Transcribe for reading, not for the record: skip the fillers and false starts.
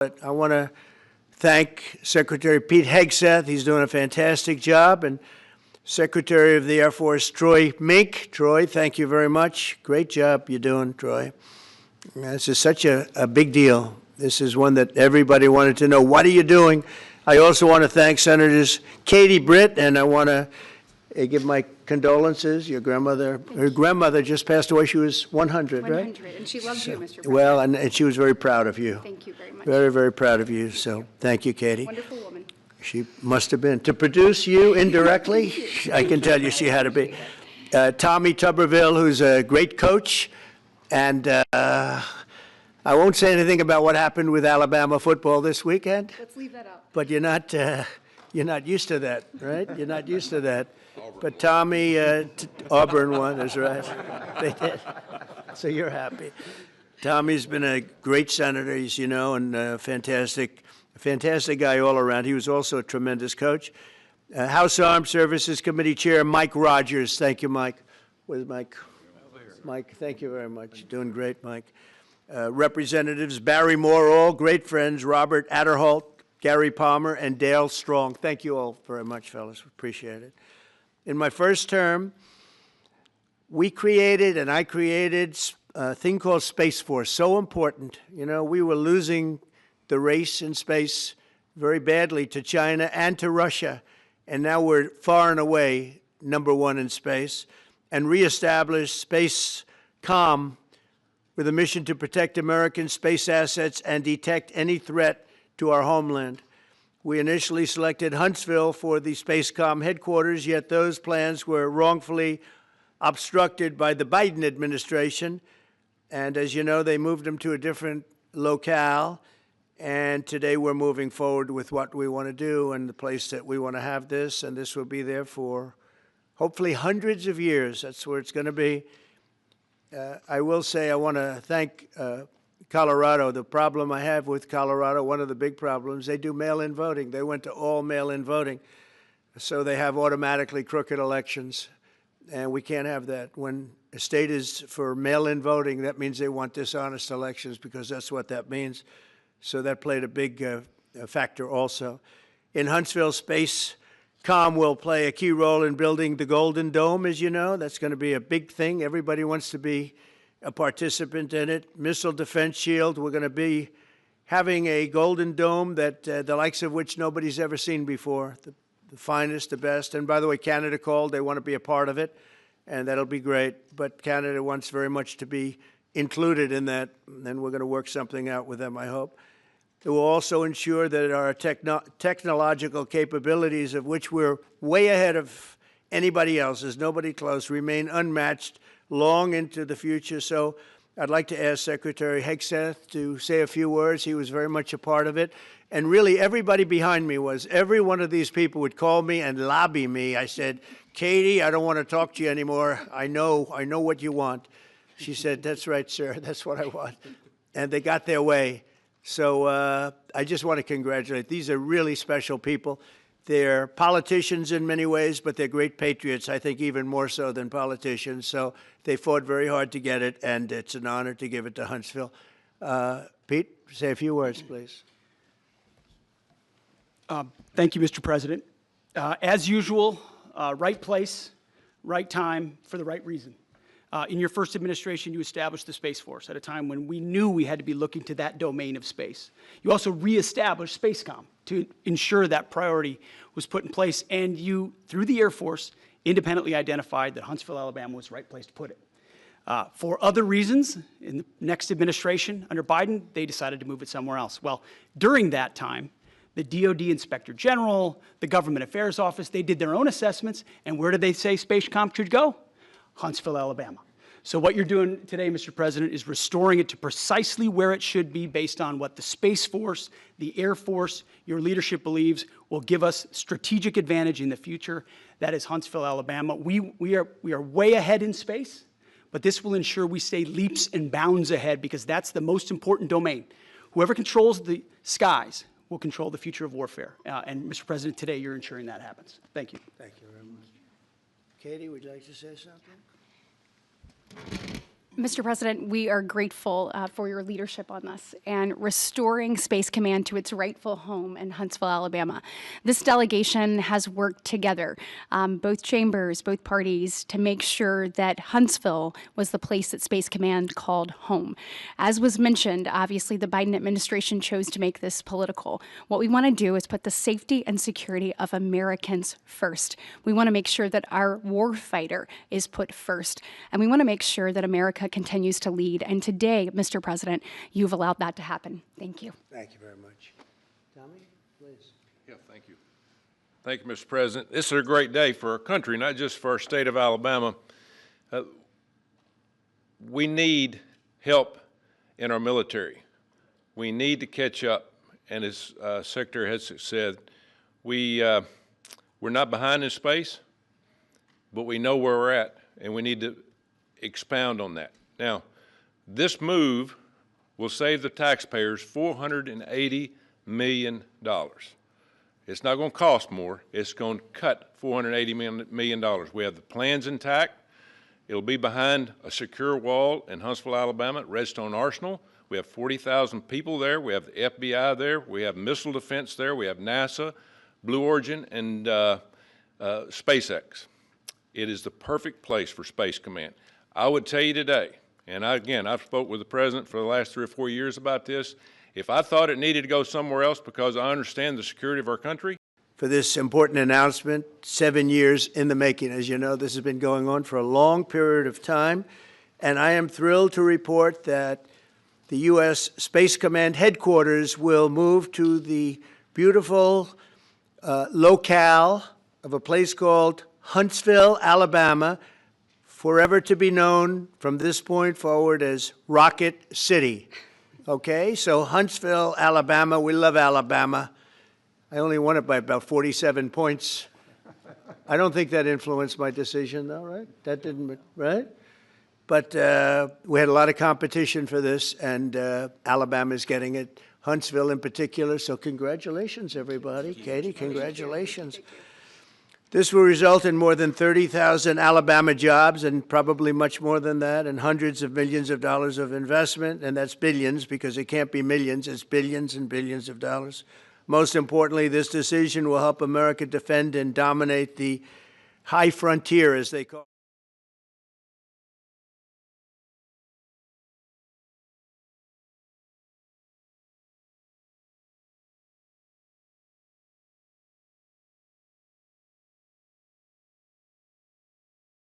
But I want to thank Secretary Pete Hegseth. He's doing a fantastic job. And Secretary of the Air Force, Troy Mink. Troy, thank you very much. Great job you're doing, Troy. This is such a big deal. This is one that everybody wanted to know. What are you doing? I also want to thank Senators Katie Britt, and I want to give my condolences. Your grandmother, her grandmother just passed away. She was 100, right? 100, and she loves you, Mr. President. Well, and she was very proud of you. Thank you very much. Very, very proud of you. So thank you, Katie. Wonderful woman. She must have been. To produce you indirectly, I can tell you she had to be. Tommy Tuberville, who's a great coach, and I won't say anything about what happened with Alabama football this weekend. Let's leave that out. But you're not used to that, right? You're not used to that. But Tommy, Auburn won, that's right. They did. So you're happy. Tommy's been a great senator, as you know, and a fantastic guy all around. He was also a tremendous coach. House Armed Services Committee Chair Mike Rogers. Thank you, Mike. Where's Mike? Mike, thank you very much. Doing great, Mike. Representatives Barry Moore, all great friends, Robert Adderholt, Gary Palmer, and Dale Strong. Thank you all very much, fellas. Appreciate it. In my first term, I created a thing called Space Force, so important. You know, we were losing the race in space very badly to China and to Russia, and now we're far and away #1 in space, and reestablished Space Com with a mission to protect American space assets and detect any threat to our homeland. We initially selected Huntsville for the SpaceCom headquarters, yet those plans were wrongfully obstructed by the Biden administration. And as you know, they moved them to a different locale. And today we're moving forward with what we want to do and the place that we want to have this. And this will be there for hopefully hundreds of years. That's where it's going to be. I will say I want to thank Colorado. The problem I have with Colorado, one of the big problems, they do mail-in voting. They went to all mail-in voting. So they have automatically crooked elections. And we can't have that. When a state is for mail-in voting, that means they want dishonest elections, because that's what that means. So that played a big factor also. In Huntsville, SpaceCom will play a key role in building the Golden Dome, as you know. That's going to be a big thing. Everybody wants to be a participant in it. Missile Defense Shield, we're going to be having a Golden Dome that the likes of which nobody's ever seen before, the finest, the best. And by the way, Canada called. They want to be a part of it, and that'll be great. But Canada wants very much to be included in that, and we're going to work something out with them, I hope. It will also ensure that our technological capabilities, of which we're way ahead of anybody else, there's nobody close, remain unmatched long into the future. So I'd like to ask Secretary Hegseth to say a few words. He was very much a part of it. And really, everybody behind me was. Every one of these people would call me and lobby me. I said, Katie, I don't want to talk to you anymore. I know what you want. She said, that's right, sir. That's what I want. And they got their way. So I just want to congratulate. These are really special people. They're politicians in many ways, but they're great patriots, I think even more so than politicians. So they fought very hard to get it, and it's an honor to give it to Huntsville. Pete, say a few words, please. Thank you, Mr. President. As usual, right place, right time, for the right reason. In your first administration, you established the Space Force at a time when we knew we had to be looking to that domain of space. You also reestablished SpaceCom to ensure that priority was put in place, and you, through the Air Force, independently identified that Huntsville, Alabama was the right place to put it. For other reasons, in the next administration under Biden, they decided to move it somewhere else. Well, during that time, the DOD Inspector General, the Government Affairs Office, they did their own assessments, and where did they say SpaceCom should go? Huntsville, Alabama. So what you're doing today, Mr. President, is restoring it to precisely where it should be based on what the Space Force, the Air Force, your leadership believes will give us strategic advantage in the future. That is Huntsville, Alabama. We are way ahead in space, but this will ensure we stay leaps and bounds ahead, because that's the most important domain. Whoever controls the skies will control the future of warfare. And Mr. President, today you're ensuring that happens. Thank you. Thank you very much. Katie, would you like to say something? Mr. President, we are grateful for your leadership on this and restoring Space Command to its rightful home in Huntsville, Alabama. This delegation has worked together, both chambers, both parties, to make sure that Huntsville was the place that Space Command called home. As was mentioned, obviously the Biden administration chose to make this political. What we want to do is put the safety and security of Americans first. We want to make sure that our warfighter is put first, and we want to make sure that America continues to lead. And today, Mr. President, you've allowed that to happen. Thank you. Thank you very much. Tommy, please. Yeah, thank you. Thank you, Mr. President. This is a great day for our country, not just for our state of Alabama. We need help in our military. We need to catch up. And as Secretary Hudson said, we're not behind in space, but we know where we're at, and we need to expound on that. Now, this move will save the taxpayers $480 million. It's not going to cost more. It's going to cut $480 million. We have the plans intact. It'll be behind a secure wall in Huntsville, Alabama, at Redstone Arsenal. We have 40,000 people there. We have the FBI there. We have missile defense there. We have NASA, Blue Origin, and SpaceX. It is the perfect place for Space Command. I would tell you today, and I've spoke with the President for the last 3 or 4 years about this, if I thought it needed to go somewhere else because I understand the security of our country. For this important announcement, 7 years in the making. As you know, this has been going on for a long period of time, and I am thrilled to report that the U.S. Space Command headquarters will move to the beautiful locale of a place called Huntsville, Alabama, forever to be known from this point forward as Rocket City. Okay, so Huntsville, Alabama, we love Alabama. I only won it by about 47 points. I don't think that influenced my decision, though, right? That didn't, right? But we had a lot of competition for this, and Alabama's getting it, Huntsville in particular, so congratulations, everybody. Katie, congratulations. This will result in more than 30,000 Alabama jobs, and probably much more than that, and hundreds of millions of dollars of investment, and that's billions, because it can't be millions, it's billions and billions of dollars. Most importantly, this decision will help America defend and dominate the high frontier, as they call it.